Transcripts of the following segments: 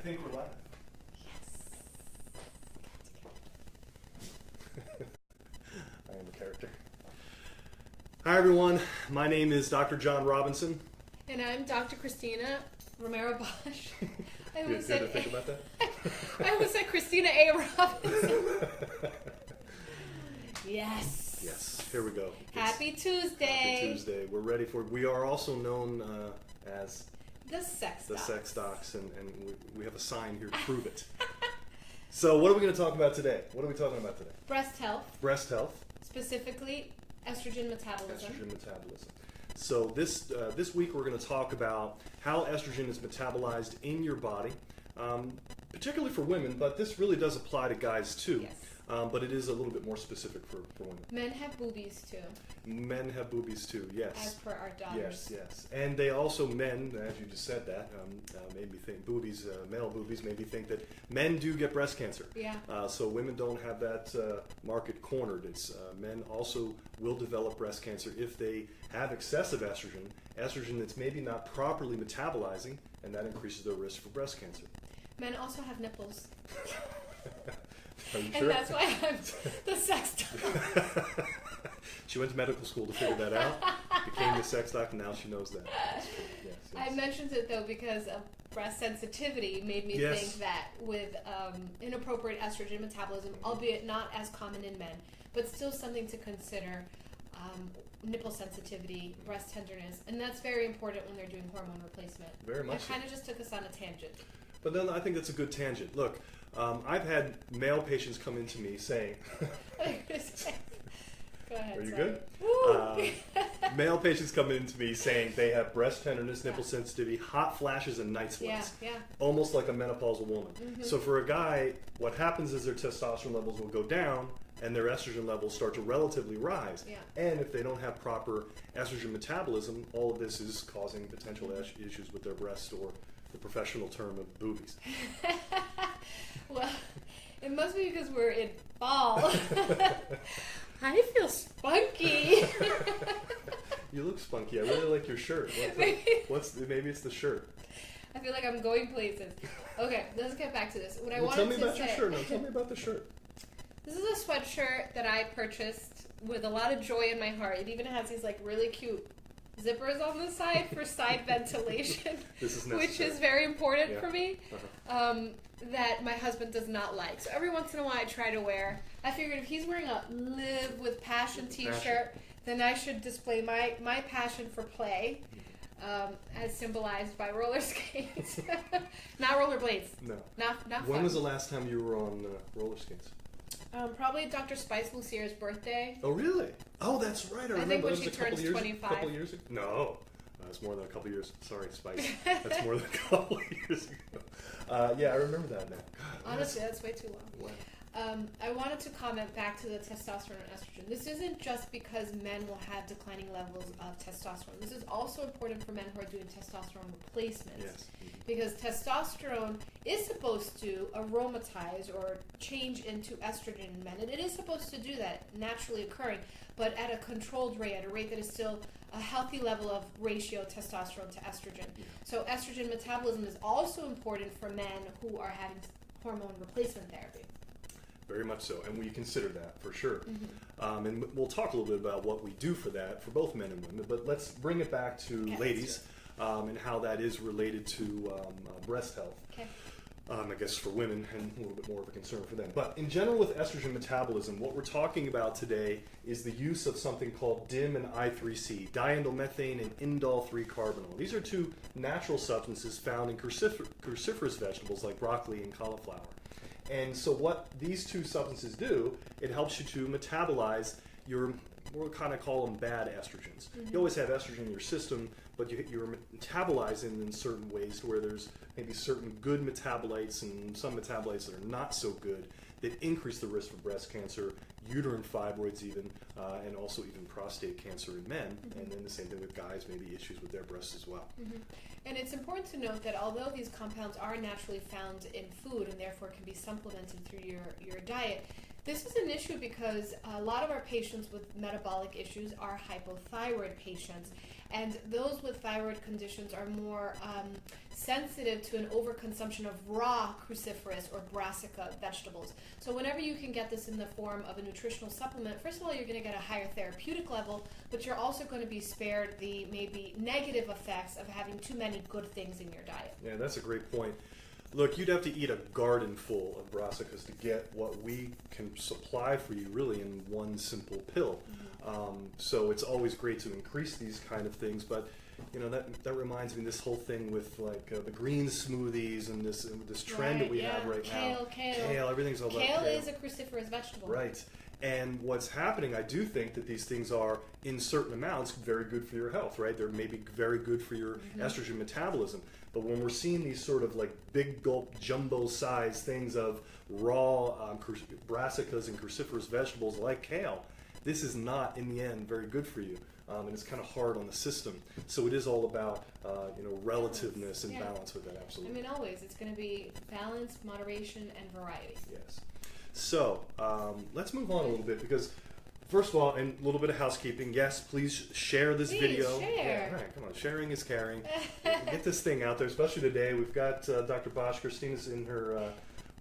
think we're live. Yes. I am a character. Hi everyone, my name is Dr. John Robinson. And I'm Dr. Christina Romero Bosch. I You almost had to said think about that? I almost said Christina A. Robinson. Yes. Yes, here we go. Happy Tuesday. Happy Tuesday. We're ready for it. We are also known as The Sex the Docs. Sex Docs, and we have a sign here to prove it. So what are we going to talk about today? What are we talking about today? Breast health, Breast health. specifically estrogen metabolism. Estrogen metabolism. So this week we're going to talk about how estrogen is metabolized in your body, particularly for women, but this really does apply to guys too. Yes. But it is a little bit more specific for women. Men have boobies too, Men have boobies too, as yes. per our daughters. Yes. And they also, men, as you just said that, made me think, boobies, male boobies made me think that men do get breast cancer. Yeah. So women don't have that market cornered. It's men also will develop breast cancer if they have excessive estrogen that's maybe not properly metabolizing, and that increases their risk for breast cancer. Men also have nipples. Are you And sure? that's why I'm the sex doc. She went to medical school to figure that out, became the sex doc, and now she knows that. Yes. I mentioned it though because of breast sensitivity made me Yes. think that with inappropriate estrogen metabolism, albeit not as common in men, but still something to consider, nipple sensitivity, breast tenderness, and that's very important when they're doing hormone replacement. Very much It kind of just took us on a tangent. But then I think that's a good tangent. Look, I've had male patients come into me saying, Go ahead. are you sorry. good? Woo! Male patients come into me saying they have breast tenderness, nipple sensitivity, hot flashes, and night sweats. Yeah. Almost like a menopausal woman. So for a guy, what happens is their testosterone levels will go down and their estrogen levels start to relatively rise. Yeah. And if they don't have proper estrogen metabolism, all of this is causing potential issues with their breast, or the professional term of boobies. Well, it must be because we're in fall. I feel spunky. You look spunky. I really like your shirt. Maybe it's the shirt. I feel like I'm going places. Okay, let's get back to this. What I Well, wanted tell me to about say, your shirt. No, tell me about the shirt. This is a sweatshirt that I purchased with a lot of joy in my heart. It even has these like really cute zippers on the side for side ventilation, This is which necessary. is very important Yeah. for me. That my husband does not like. So every once in a while I try to wear. I figured if he's wearing a Live with Passion t-shirt, then I should display my passion for play, as symbolized by roller skates. Not rollerblades. No. Not fun. When was the last time you were on roller skates? Probably Dr. Spice Lucier's birthday. Oh, really? Oh, that's right. I remember. think when That was she a couple turns years, 25. couple years ago. No, it's more than a couple years. Sorry, Spice. That's more than a couple years ago. Yeah, I remember that now. God, Honestly, that's way too long. wow. I wanted to comment back to the testosterone and estrogen. This isn't just because men will have declining levels of testosterone. This is also important for men who are doing testosterone replacements. Yes. Because testosterone is supposed to aromatize or change into estrogen in men. And it is supposed to do that, naturally occurring, but at a controlled rate, at a rate that is still a healthy level of ratio testosterone to estrogen. So estrogen metabolism is also important for men who are having hormone replacement therapy. Very much so, and we consider that for sure. And we'll talk a little bit about what we do for that for both men and women. But let's bring it back to ladies and how that is related to breast health. Okay. I guess for women, and a little bit more of a concern for them. But in general, with estrogen metabolism, what we're talking about today is the use of something called DIM and I3C, diindolylmethane and indole-3-carbinol. These are two natural substances found in cruciferous vegetables like broccoli and cauliflower. And so what these two substances do, it helps you to metabolize your, we'll kind of call them bad estrogens. You always have estrogen in your system, but you're metabolizing in certain ways to where there's maybe certain good metabolites and some metabolites that are not so good that increase the risk for breast cancer, uterine fibroids even, and also even prostate cancer in men. And then the same thing with guys, maybe issues with their breasts as well. And it's important to note that although these compounds are naturally found in food and therefore can be supplemented through your diet, This is an issue because a lot of our patients with metabolic issues are hypothyroid patients, and those with thyroid conditions are more sensitive to an overconsumption of raw cruciferous or brassica vegetables. So whenever you can get this in the form of a nutritional supplement, first of all, you're going to get a higher therapeutic level, but you're also going to be spared the maybe negative effects of having too many good things in your diet. Yeah, that's a great point. Look, you'd have to eat a garden full of brassicas to get what we can supply for you really in one simple pill. So it's always great to increase these kind of things, but you know that reminds me of this whole thing with like the green smoothies and this trend that we have right now. Kale, everything's all about kale. Kale is a cruciferous vegetable. Right. And what's happening, I do think that these things are, in certain amounts, very good for your health, right? They're maybe very good for your estrogen metabolism. But when we're seeing these sort of like big gulp, jumbo size things of raw brassicas and cruciferous vegetables like kale, this is not, in the end, very good for you. And it's kind of hard on the system. So it is all about, relativeness and balance with that, absolutely. I mean, always. It's going to be balance, moderation, and variety. Yes. So let's move on a little bit because, first of all, and a little bit of housekeeping. Yes, please share this video. Share. Yeah, right, come on, sharing is caring. Get this thing out there, especially today. We've got Dr. Bosch. Christina's in her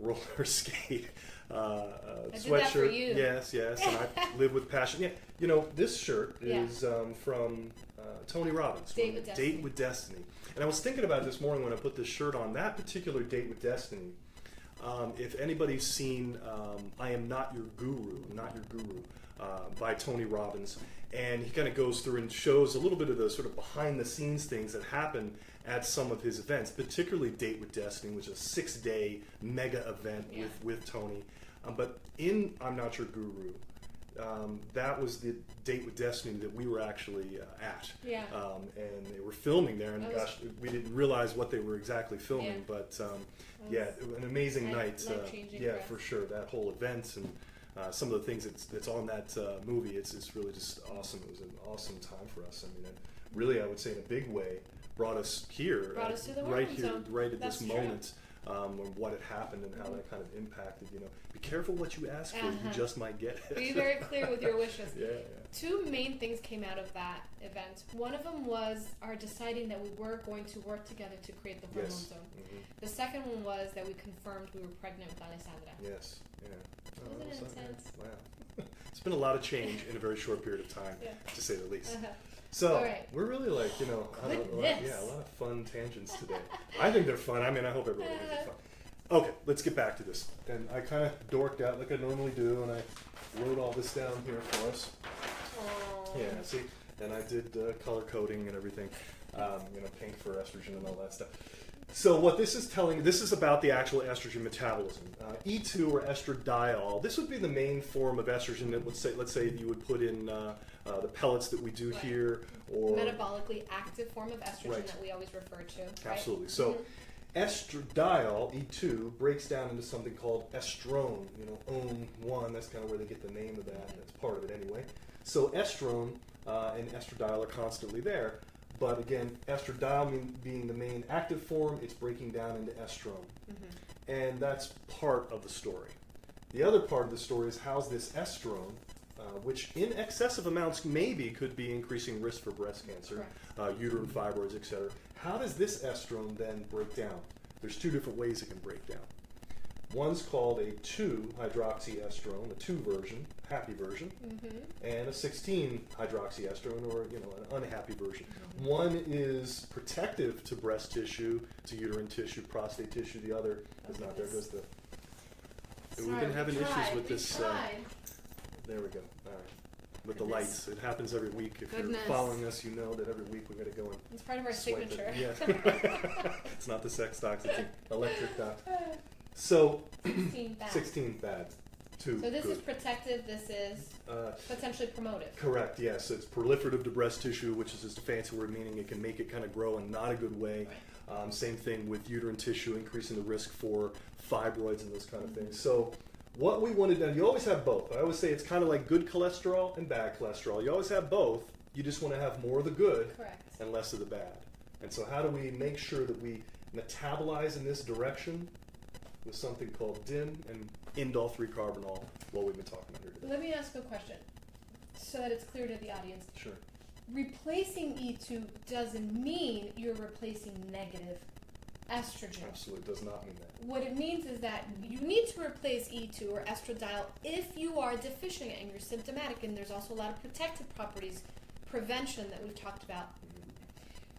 roller skate I sweatshirt. did that for you. Yes, and I live with passion. Yeah, this shirt is from Tony Robbins. Date with Destiny. And I was thinking about it this morning when I put this shirt on. That particular Date with Destiny. If anybody's seen I Am Not Your Guru, by Tony Robbins, and he kind of goes through and shows a little bit of the sort of behind the scenes things that happen at some of his events, particularly Date with Destiny, which is a 6-day mega event with Tony. But in I'm Not Your Guru, that was the Date with Destiny that we were actually at. Yeah. And they were filming there, and gosh, we didn't realize what they were exactly filming, but an amazing night. For sure. That whole event and some of the things that's on that movie, it's really just awesome. It was an awesome time for us. I mean, it really, I would say in a big way, brought us here, to the right here, zone. right at That's this moment. What had happened and how that kind of impacted, be careful what you ask for, you just might get it. Be very clear with your wishes. Yeah. Two main things came out of that event. One of them was our deciding that we were going to work together to create the hormone zone. The second one was that we confirmed we were pregnant with Alessandra. Yes, yeah. Wasn't it intense? Wow. It's been a lot of change in a very short period of time, to say the least. So, we're really like, a lot of fun tangents today. I think they're fun. I mean, I hope everybody thinks they're fun. Okay, let's get back to this. And I kind of dorked out like I normally do, and I wrote all this down here for us. Aww. Yeah, see? And I did color coding and everything, pink for estrogen and all that stuff. So what this is telling, this is about the actual estrogen metabolism. E2 or estradiol, this would be the main form of estrogen that let's say you would put in the pellets that we do here, or metabolically active form of estrogen that we always refer to. Right? Absolutely. So estradiol, E2, breaks down into something called estrone. OM1, that's kind of where they get the name of that. That's part of it anyway. So estrone and estradiol are constantly there. But again, estradiol being the main active form, it's breaking down into estrone. And that's part of the story. The other part of the story is how's this estrone, which in excessive amounts maybe could be increasing risk for breast cancer, uterine fibroids, etc. How does this estrone then break down? There's two different ways it can break down. One's called a 2-hydroxyestrone, a 2 version, happy version, and a 16-hydroxyestrone, or an unhappy version. One is protective to breast tissue, to uterine tissue, prostate tissue. The other is not. There goes the. We've been having issues with this. There we go. All right. With the lights, it happens every week. If you're following us, you know that every week we're going to go and. It's part of our signature. Yeah. It's not the sex docs; it's the electric doc. So 16 bad. So this is protective. This is potentially promotive. Correct. Yes, it's proliferative to breast tissue, which is just a fancy word meaning it can make it kind of grow in not a good way. Right. Same thing with uterine tissue, increasing the risk for fibroids and those kind of things. So what we wanted to do, you always have both. I always say it's kind of like good cholesterol and bad cholesterol. You always have both. You just want to have more of the good and less of the bad. And so how do we make sure that we metabolize in this direction with something called DIM and indole 3-carbinol, what we've been talking about here today. Let me ask a question so that it's clear to the audience. Sure. Replacing E2 doesn't mean you're replacing negative estrogen. Absolutely does not mean that. What it means is that you need to replace E2 or estradiol if you are deficient and you're symptomatic, and there's also a lot of protective properties, prevention that we've talked about.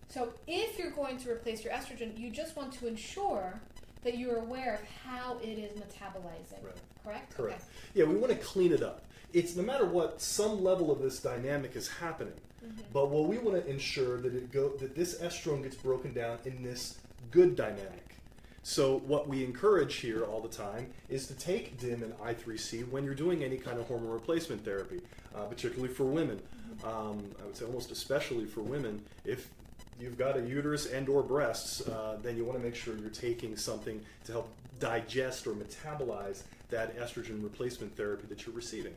So if you're going to replace your estrogen, you just want to ensure that you're aware of how it is metabolizing. Right. Correct? Correct. Okay. Yeah, we want to clean it up. It's no matter what, some level of this dynamic is happening. But what we want to ensure that this estrone gets broken down in this good dynamic. So what we encourage here all the time is to take DIM and I3C when you're doing any kind of hormone replacement therapy, particularly for women. I would say almost especially for women. If you've got a uterus and or breasts, then you want to make sure you're taking something to help digest or metabolize that estrogen replacement therapy that you're receiving.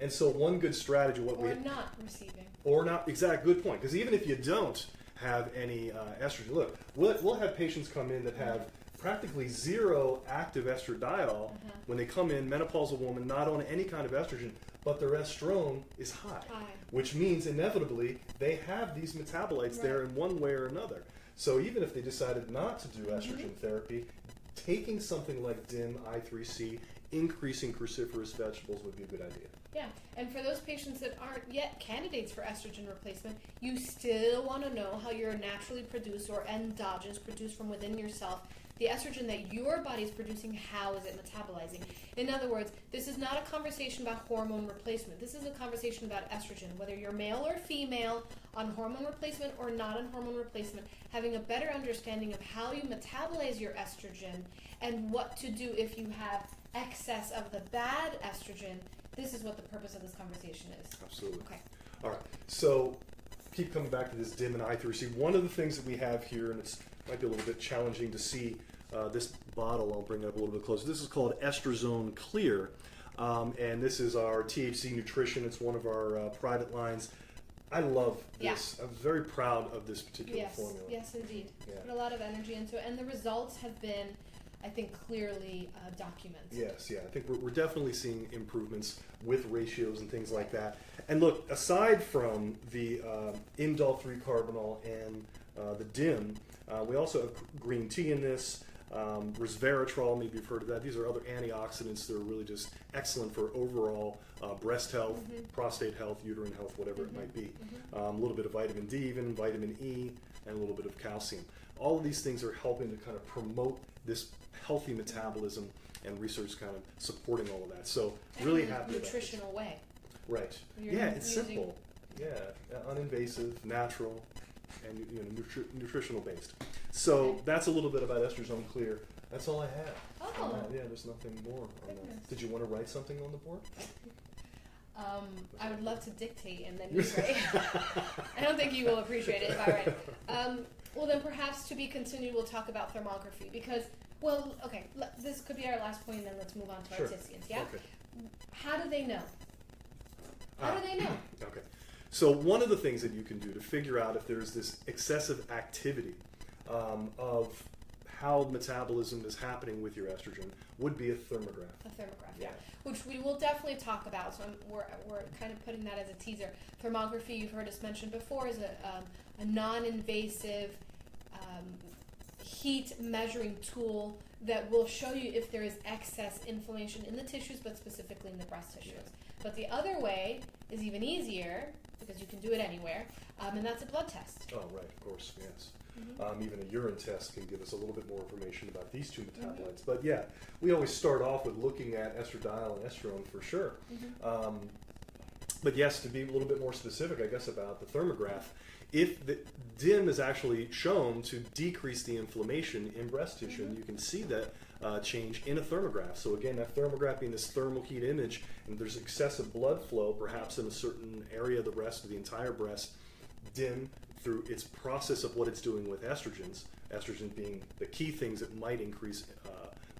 And so one good strategy, not receiving. Or not, exact, good point. Because even if you don't have any estrogen, look, we'll have patients come in that have practically zero active estradiol when they come in, menopausal woman, not on any kind of estrogen, but their estrone is high. Which means inevitably they have these metabolites there in one way or another. So even if they decided not to do estrogen therapy, taking something like DIM, I3C, increasing cruciferous vegetables would be a good idea. Yeah, and for those patients that aren't yet candidates for estrogen replacement, you still want to know how you're naturally produced or endogenous, produced from within yourself, the estrogen that your body is producing, how is it metabolizing? In other words, this is not a conversation about hormone replacement. This is a conversation about estrogen, whether you're male or female, on hormone replacement or not on hormone replacement, having a better understanding of how you metabolize your estrogen and what to do if you have excess of the bad estrogen. This is what the purpose of this conversation is. Absolutely. Okay. All right. So keep coming back to this DIM and I3C. One of the things that we have here, and it might be a little bit challenging to see this bottle. I'll bring it up a little bit closer. This is called Estrogen Clear, and this is our THC Nutrition. It's one of our private lines. I love this. I'm very proud of this particular formula. Yes, indeed. Yeah. Put a lot of energy into it, and the results have been, I think, clearly documented. Yes, yeah. I think we're definitely seeing improvements with ratios and things like that. And look, aside from the indole 3-carbinol and the DIM, we also have green tea in this, resveratrol, maybe you've heard of that. These are other antioxidants that are really just excellent for overall breast health, prostate health, uterine health, whatever it might be. A little bit of vitamin D, even vitamin E, and a little bit of calcium. All of these things are helping to kind of promote this healthy metabolism, and research kind of supporting all of that. So really happy about nutritional way. Right. You're It's simple. Yeah, uninvasive, natural, and nutritional based. So that's a little bit about Estrogen Clear. That's all I have. Oh. Yeah, there's nothing more on that. Did you want to write something on the board? I would love to dictate and then you write. I don't think you will appreciate it if I write. Well, then perhaps to be continued, we'll talk about thermography because, well, okay, this could be our last point, and then let's move on to our Artesians, yeah? Okay. How do they know? How do they know? Okay. So one of the things that you can do to figure out if there's this excessive activity of how metabolism is happening with your estrogen would be a thermograph. A thermograph, yeah. Which we will definitely talk about. So we're kind of putting that as a teaser. Thermography, you've heard us mention before, is a non-invasive heat measuring tool that will show you if there is excess inflammation in the tissues, but specifically in the breast tissues. But the other way is even easier because you can do it anywhere, and that's a blood test. Oh, right, of course, yes. Even a urine test can give us a little bit more information about these two metabolites. But yeah, we always start off with looking at estradiol and estrone for sure. But yes, to be a little bit more specific, I guess, about the thermograph, if the DIM is actually shown to decrease the inflammation in breast tissue, and you can see that change in a thermograph. So again, that thermograph being this thermal heat image, and there's excessive blood flow, perhaps in a certain area of the breast or the entire breast, DIM, through its process of what it's doing with estrogens, estrogen being the key things that might increase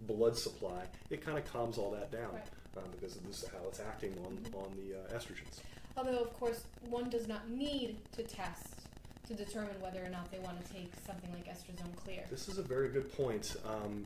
blood supply, it kind of calms all that down because of this, how it's acting on the estrogens. Although, of course, one does not need to test to determine whether or not they want to take something like Estrogen Clear. This is a very good point.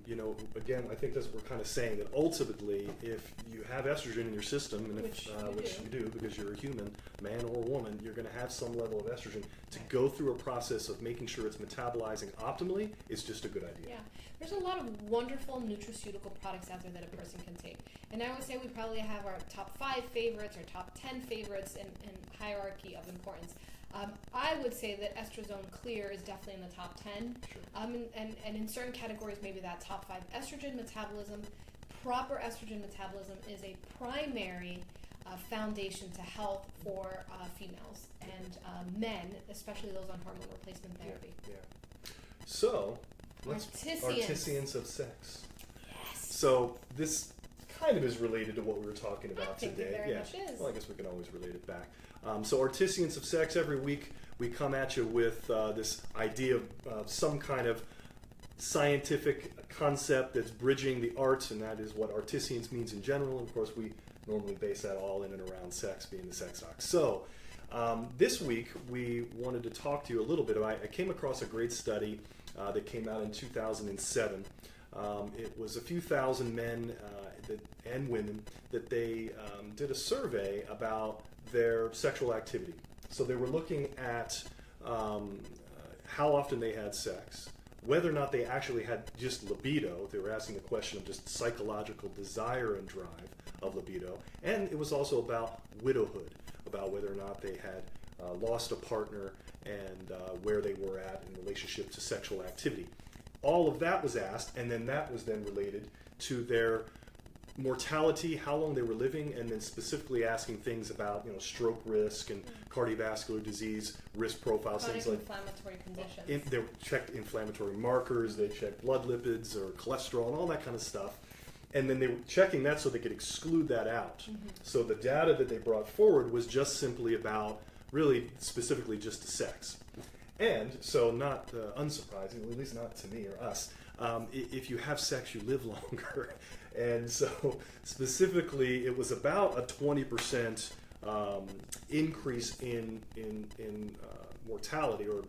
You know, again, I think that's what we're kind of saying, that ultimately, if you have estrogen in your system, and Which you do because you're a human, man or woman, you're going to have some level of estrogen. To go through a process of making sure it's metabolizing optimally is just a good idea. Yeah, there's a lot of wonderful nutraceutical products out there that a person can take. And I would say we probably have our top 5 favorites or top 10 favorites in hierarchy of importance. I would say that Estrogen Clear is definitely in the top 10. Sure. And in certain categories, maybe that top 5. Estrogen metabolism, proper estrogen metabolism is a primary foundation to health for females and men, especially those on hormone replacement therapy. Yeah. So, Artisans of sex. Yes. So this kind of is related to what we were talking about I think today. it very much is. Well, I guess we can always relate it back. So Artisans of sex, every week we come at you with this idea of some kind of scientific concept that's bridging the arts, and that is what artisans means in general. And of course, we normally base that all in and around sex, being the sex talk. So this week we wanted to talk to you a little bit about, I came across a great study that came out in 2007. It was a few thousand men and women that they did a survey about their sexual activity. So they were looking at how often they had sex, whether or not they actually had just libido. They were asking the question of just psychological desire and drive of libido. And it was also about widowhood, about whether or not they had lost a partner and where they were at in relationship to sexual activity. All of that was asked, and then that was then related to their mortality, how long they were living, and then specifically asking things about, you know, stroke risk and cardiovascular disease risk profiles, Chronic things like inflammatory conditions. they checked inflammatory markers, they checked blood lipids or cholesterol and all that kind of stuff. And then they were checking that so they could exclude that out. Mm-hmm. So the data that they brought forward was just simply about, really specifically just the sex. And so, not unsurprisingly, at least not to me or us, if you have sex, you live longer. And so, specifically, it was about a 20% increase in mortality, or,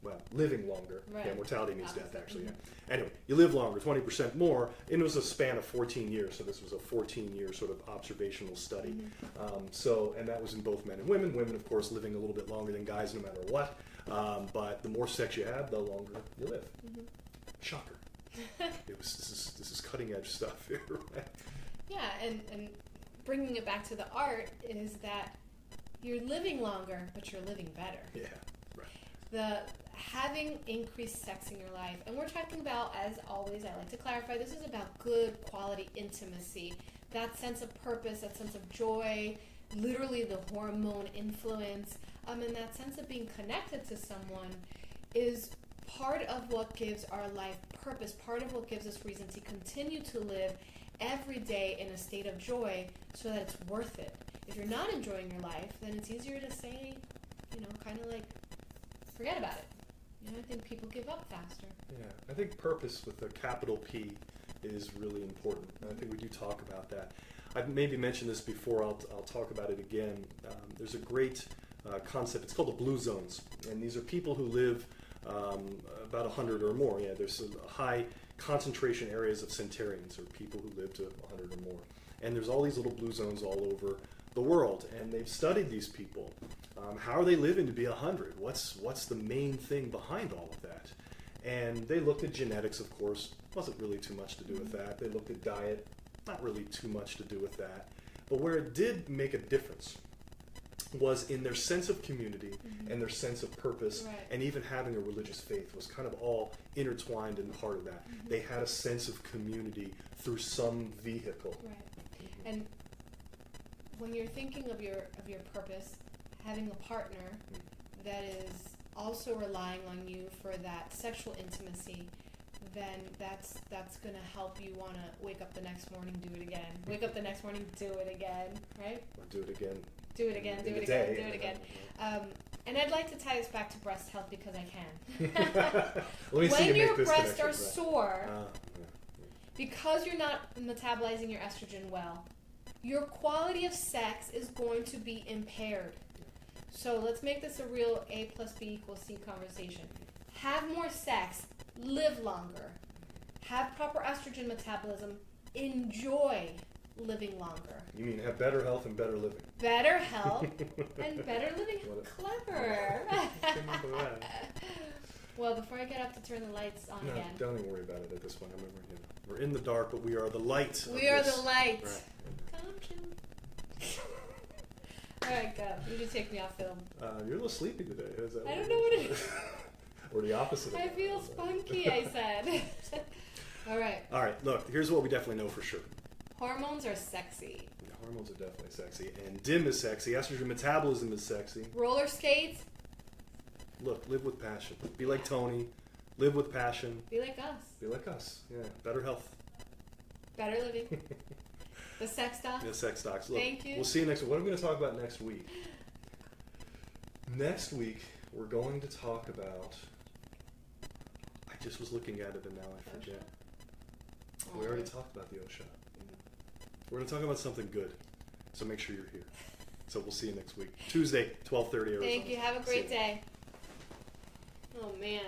well, living longer. Right. Yeah, mortality means death, actually. Mm-hmm. Yeah. Anyway, you live longer, 20% more, and it was a span of 14 years. So this was a 14-year sort of observational study. Mm-hmm. And that was in both men and women. Women, of course, living a little bit longer than guys, no matter what. But the more sex you have, the longer you live. Mm-hmm. Shocker. This is cutting edge stuff here, right? Yeah, and bringing it back to the art is that you're living longer, but you're living better. Yeah, right. The having increased sex in your life, and we're talking about, as always, I like to clarify, this is about good quality intimacy, that sense of purpose, that sense of joy, literally the hormone influence, and that sense of being connected to someone is part of what gives our life purpose, part of what gives us reason to continue to live every day in a state of joy so that it's worth it. If you're not enjoying your life, then it's easier to say, you know, kind of like, forget about it. You know, I think people give up faster. Yeah, I think purpose with a capital P is really important. And I think we do talk about that. I've maybe mentioned this before. I'll talk about it again. There's a great concept. It's called the blue zones. And these are people who live about 100 or more. Yeah, there's a high concentration areas of centenarians, or people who live to 100 or more. And there's all these little blue zones all over the world. And they've studied these people. How are they living to be 100? What's the main thing behind all of that? And they looked at genetics, of course. Wasn't really too much to do with that. They looked at diet. Not really too much to do with that. But where it did make a difference was in their sense of community and their sense of purpose, right. And even having a religious faith was kind of all intertwined in part of that. They had a sense of community through some vehicle. Right. And when you're thinking of your purpose, having a partner that is also relying on you for that sexual intimacy, then that's going to help you want to wake up the next morning, do it again. Wake up the next morning, do it again, right? Or do it again. Do it again, do it again, do it again. And I'd like to tie this back to breast health because I can. When your breasts are sore, because you're not metabolizing your estrogen well, your quality of sex is going to be impaired. So let's make this a real A plus B equals C conversation. Have more sex, live longer. Have proper estrogen metabolism, enjoy living longer. You mean have better health and better living? Better health and better living. Clever. Well, before I get up to turn the lights on No, again. don't even worry about it at this point. I remember, we're in the dark, but we are the light. We are the light. Right. Come to. All right, go. You can take me off film. You're a little sleepy today. Is that I don't know what it is. Or the opposite. I feel spunky, I said. All right. All right, look, here's what we definitely know for sure. Hormones are sexy. Yeah, hormones are definitely sexy. And DIM is sexy. Estrogen metabolism is sexy. Roller skates. Look, live with passion. Be like Tony. Live with passion. Be like us. Be like us. Yeah, better health. Better living. The sex doc. The sex docs. Look, Thank you. We'll see you next week. What are we going to talk about next week? Next week, we're going to talk about... I just was looking at it and now I forget. We already talked about the O shot. We're going to talk about something good. So make sure you're here. So we'll see you next week. Tuesday, 12:30 Arizona. Thank you. Have a great day. Oh, man.